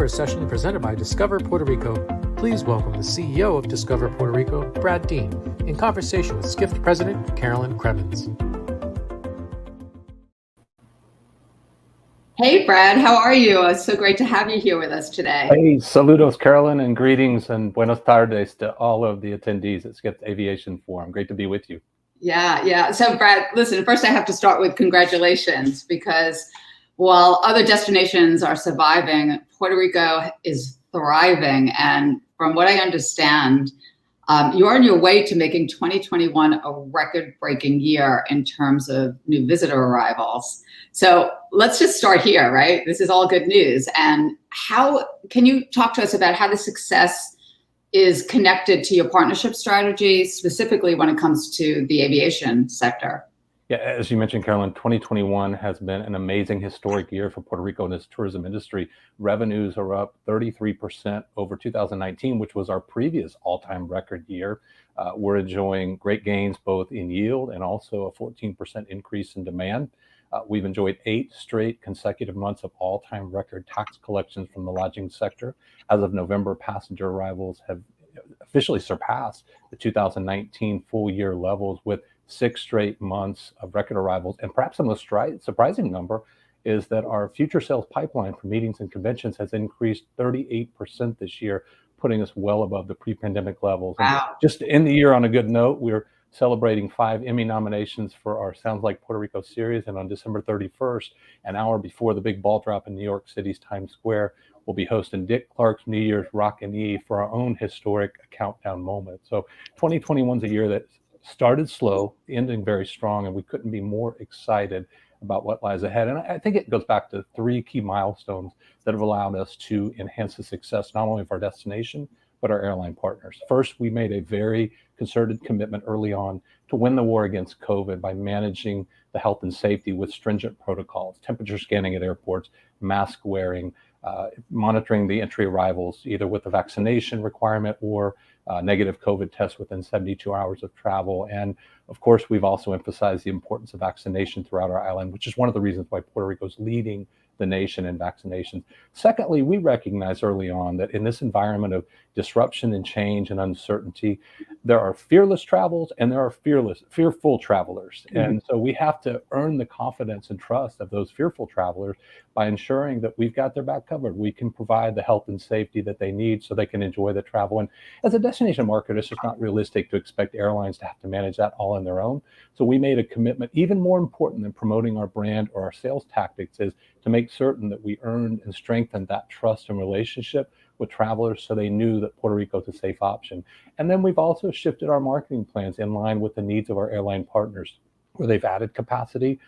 for a session presented by Discover Puerto Rico. Please welcome the CEO of Discover Puerto Rico, Brad Dean, in conversation with Skift President Carolyn Krevins. Hey, Brad, how are you? It's so great to have you here with us today. Hey, saludos, Carolyn, and greetings and buenos tardes to all of the attendees at Skift Aviation Forum. Great to be with you. Yeah. So, Brad, listen, first I have to start with congratulations, because while other destinations are surviving, Puerto Rico is thriving. And from what I understand, you're on your way to making 2021 a record-breaking year in terms of new visitor arrivals. So let's just start here, right? This is all good news. And how can you talk to us about how the success is connected to your partnership strategy, specifically when it comes to the aviation sector? Yeah, as you mentioned, Carolyn, 2021 has been an amazing historic year for Puerto Rico and its tourism industry. Revenues are up 33% over 2019, which was our previous all-time record year. We're enjoying great gains both in yield and also a 14% increase in demand. We've enjoyed 8 straight consecutive months of all-time record tax collections from the lodging sector. As of November, passenger arrivals have officially surpassed the 2019 full year levels, with 6 straight months of record arrivals. And perhaps the most surprising number is that our future sales pipeline for meetings and conventions has increased 38% this year, putting us well above the pre-pandemic levels. Wow. And just to end the year on a good note, we're celebrating 5 Emmy nominations for our Sounds Like Puerto Rico series. And on December 31st, an hour before the big ball drop in New York City's Times Square, we'll be hosting Dick Clark's New Year's Rockin' Eve for our own historic countdown moment. So 2021 is a year that started slow, ending very strong, and we couldn't be more excited about what lies ahead. And I think it goes back to 3 key milestones that have allowed us to enhance the success not only of our destination, but our airline partners. First, we made a very concerted commitment early on to win the war against COVID by managing the health and safety with stringent protocols, temperature scanning at airports, mask wearing, monitoring the entry arrivals, either with a vaccination requirement or negative COVID tests within 72 hours of travel. And of course, we've also emphasized the importance of vaccination throughout our island, which is one of the reasons why Puerto Rico is leading the nation in vaccinations. Secondly, we recognized early on that in this environment of disruption and change and uncertainty, there are fearless travels and there are fearful travelers. Mm-hmm. And so we have to earn the confidence and trust of those fearful travelers by ensuring that we've got their back covered. We can provide the health and safety that they need so they can enjoy the travel. And as a destination marketer, it's just not realistic to expect airlines to have to manage that all on their own. So we made a commitment, even more important than promoting our brand or our sales tactics, is to make certain that we earned and strengthened that trust and relationship with travelers so they knew that Puerto Rico is a safe option. And then we've also shifted our marketing plans in line with the needs of our airline partners. Where they've added capacity,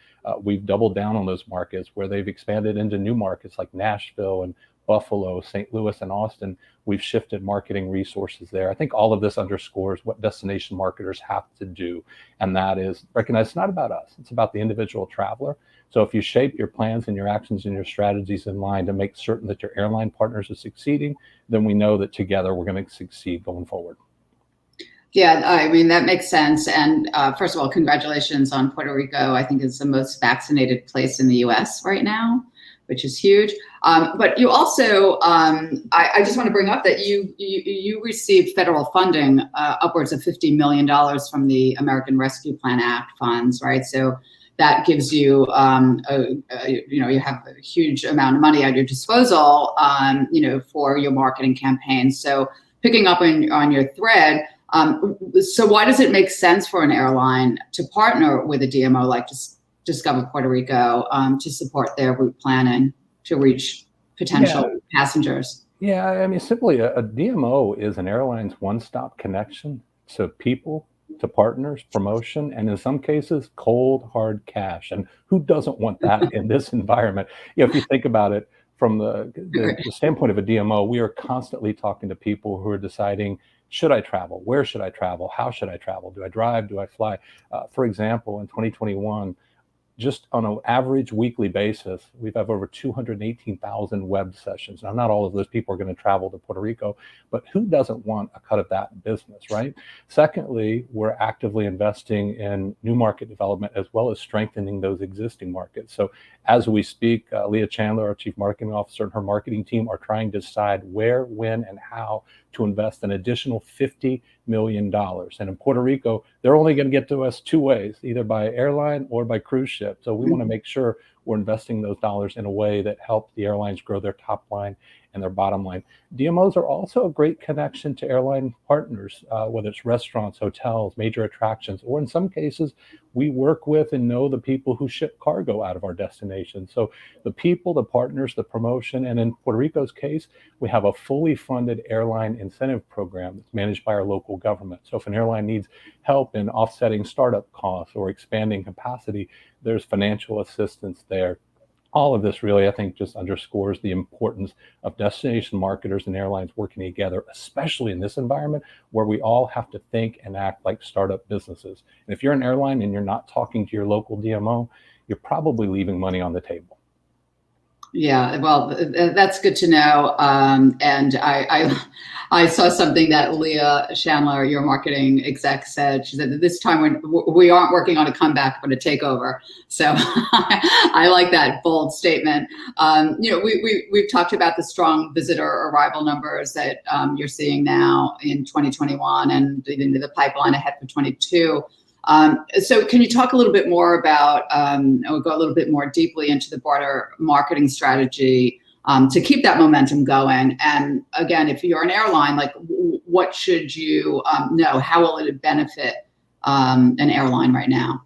we've doubled down on those markets. Where they've expanded into new markets like Nashville and Buffalo, St. Louis, and Austin, we've shifted marketing resources there. I think all of this underscores what destination marketers have to do, and that is recognize it's not about us, it's about the individual traveler. So if you shape your plans and your actions and your strategies in line to make certain that your airline partners are succeeding, then we know that together we're going to succeed going forward. Yeah, I mean, that makes sense. And first of all, congratulations on Puerto Rico. I think it's the most vaccinated place in the US right now, which is huge. But you also, I just want to bring up that you received federal funding, upwards of $50 million from the American Rescue Plan Act funds, right? So that gives you, you have a huge amount of money at your disposal, for your marketing campaign. So picking up on your thread, so why does it make sense for an airline to partner with a DMO like Discover Puerto Rico to support their route planning to reach potential passengers? Yeah, I mean, simply a DMO is an airline's one-stop connection to people, to partners, promotion, and in some cases, cold, hard cash. And who doesn't want that in this environment? If you think about it from the standpoint of a DMO, we are constantly talking to people who are deciding, should I travel? Where should I travel? How should I travel? Do I drive? Do I fly? For example, in 2021, just on an average weekly basis, we have over 218,000 web sessions. Now, not all of those people are going to travel to Puerto Rico, but who doesn't want a cut of that business, right? Secondly, we're actively investing in new market development as well as strengthening those existing markets. So as we speak, Leah Chandler, our Chief Marketing Officer, and her marketing team are trying to decide where, when, and how to invest an additional $50 million. And in Puerto Rico, they're only going to get to us two ways, either by airline or by cruise ship. So we want to make sure we're investing those dollars in a way that helps the airlines grow their top line and their bottom line. DMOs are also a great connection to airline partners, whether it's restaurants, hotels, major attractions, or in some cases, we work with and know the people who ship cargo out of our destination. So the people, the partners, the promotion, and in Puerto Rico's case, we have a fully funded airline incentive program that's managed by our local government. So if an airline needs help in offsetting startup costs or expanding capacity, there's financial assistance there. All of this really, I think, just underscores the importance of destination marketers and airlines working together, especially in this environment where we all have to think and act like startup businesses. And if you're an airline and you're not talking to your local DMO, you're probably leaving money on the table. Yeah, well, that's good to know. And I saw something that Leah Chandler, your marketing exec, said. She said that this time we aren't working on a comeback, but a takeover. So I like that bold statement. We've talked about the strong visitor arrival numbers that you're seeing now in 2021 and into the pipeline ahead for 22. So can you talk a little bit more about, or go a little bit more deeply into the broader marketing strategy to keep that momentum going? And again, if you're an airline, like what should you know? How will it benefit an airline right now?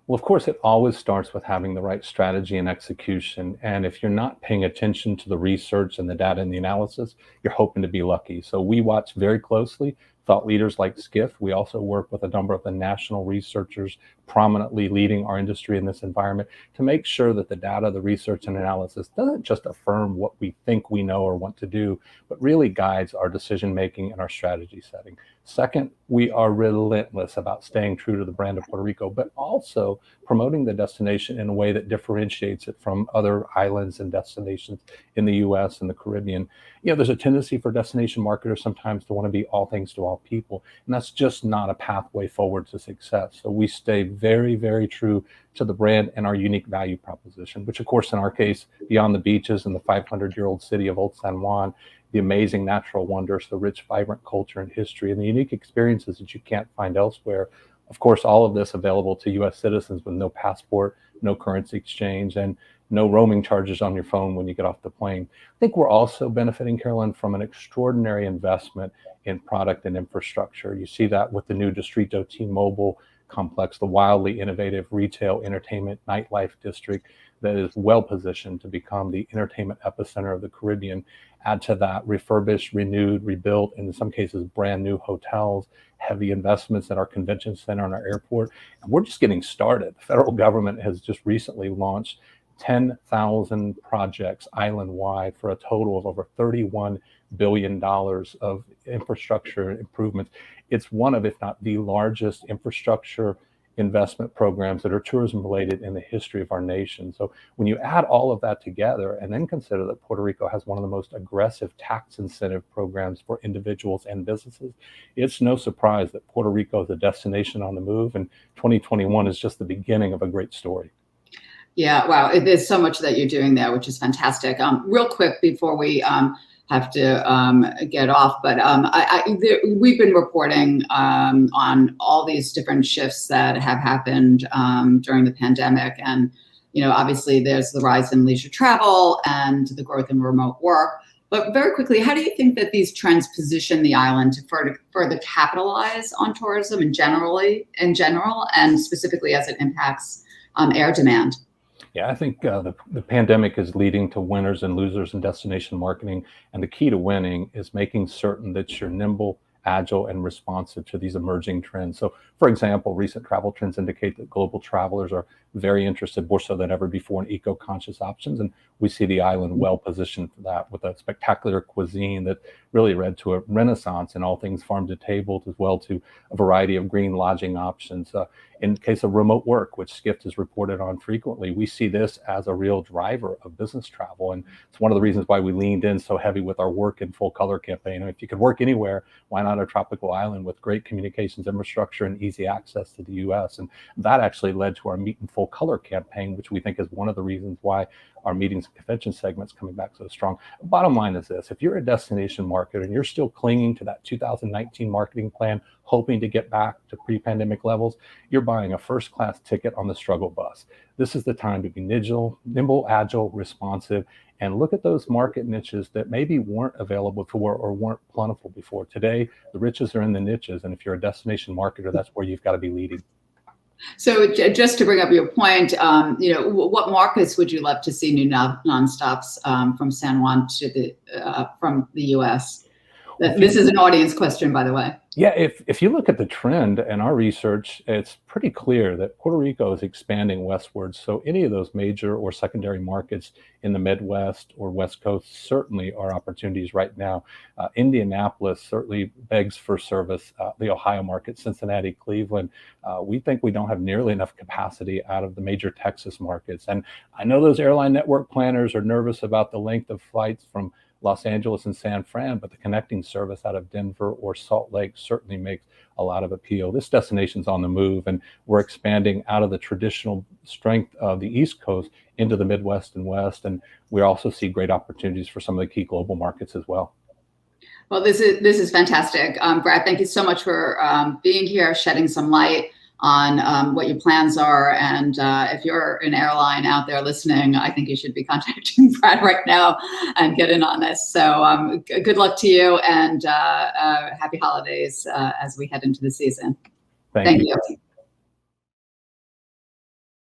Well, of course, it always starts with having the right strategy and execution. And if you're not paying attention to the research and the data and the analysis, you're hoping to be lucky. So we watch very closely thought leaders like Skift. We also work with a number of the national researchers prominently leading our industry in this environment to make sure that the data, the research and analysis doesn't just affirm what we think we know or want to do, but really guides our decision making and our strategy setting. Second, we are relentless about staying true to the brand of Puerto Rico, but also promoting the destination in a way that differentiates it from other islands and destinations in the US and the Caribbean. There's a tendency for destination marketers sometimes to want to be all things to all people, and that's just not a pathway forward to success. So we stay very, very true to the brand and our unique value proposition, which of course, in our case, beyond the beaches and the 500-year-old city of Old San Juan, the amazing natural wonders, the rich, vibrant culture and history, and the unique experiences that you can't find elsewhere. Of course, all of this available to U.S. citizens with no passport, no currency exchange, and no roaming charges on your phone when you get off the plane. I think we're also benefiting, Carolyn, from an extraordinary investment in product and infrastructure. You see that with the new Distrito T-Mobile complex, the wildly innovative retail, entertainment, nightlife district that is well positioned to become the entertainment epicenter of the Caribbean. Add to that refurbished, renewed, rebuilt, and in some cases brand new hotels, heavy investments in our convention center and our airport. And we're just getting started. The federal government has just recently launched 10,000 projects island-wide for a total of over $31 billion of infrastructure improvements. It's one of, if not the largest infrastructure investment programs that are tourism related in the history of our nation. So when you add all of that together and then consider that Puerto Rico has one of the most aggressive tax incentive programs for individuals and businesses, it's no surprise that Puerto Rico is a destination on the move, and 2021 is just the beginning of a great story. Yeah, wow, there's so much that you're doing there, which is fantastic. Real quick before we have to get off, but we've been reporting on all these different shifts that have happened during the pandemic, and obviously there's the rise in leisure travel and the growth in remote work. But very quickly, how do you think that these trends position the island to further capitalize on tourism in general, and specifically as it impacts air demand? Yeah, I think the pandemic is leading to winners and losers in destination marketing. And the key to winning is making certain that you're nimble, agile, and responsive to these emerging trends. So, for example, recent travel trends indicate that global travelers are very interested, more so than ever before, in eco-conscious options. And we see the island well positioned for that, with a spectacular cuisine that really led to a renaissance in all things farm to table, as well to a variety of green lodging options. In case of remote work, which Skift has reported on frequently, we see this as a real driver of business travel. And it's one of the reasons why we leaned in so heavy with our Work in Full Color campaign. If you could work anywhere, why not a tropical island with great communications infrastructure and easy access to the US? And that actually led to our Meet in Full Color campaign, which we think is one of the reasons why our meetings and convention segment's coming back so strong. Bottom line is this: if you're a destination marketer and you're still clinging to that 2019 marketing plan, hoping to get back to pre-pandemic levels, you're buying a first-class ticket on the struggle bus. This is the time to be nimble, agile, responsive, and look at those market niches that maybe weren't available before or weren't plentiful before. Today, the riches are in the niches, and if you're a destination marketer, that's where you've got to be leading. So just to bring up your point, what markets would you love to see new nonstops from San Juan to from the U.S.? This is an audience question, by the way. Yeah, if you look at the trend in our research, it's pretty clear that Puerto Rico is expanding westwards. So any of those major or secondary markets in the Midwest or West Coast certainly are opportunities right now. Indianapolis certainly begs for service. The Ohio market, Cincinnati, Cleveland. We think we don't have nearly enough capacity out of the major Texas markets. And I know those airline network planners are nervous about the length of flights from Los Angeles and San Fran, but the connecting service out of Denver or Salt Lake certainly makes a lot of appeal. This destination's on the move, and we're expanding out of the traditional strength of the East Coast into the Midwest and West, and we also see great opportunities for some of the key global markets as well. Well, this is fantastic. Brad, thank you so much for being here, shedding some light on what your plans are. And if you're an airline out there listening, I think you should be contacting Brad right now and get in on this. So good luck to you, and happy holidays as we head into the season. Thank you.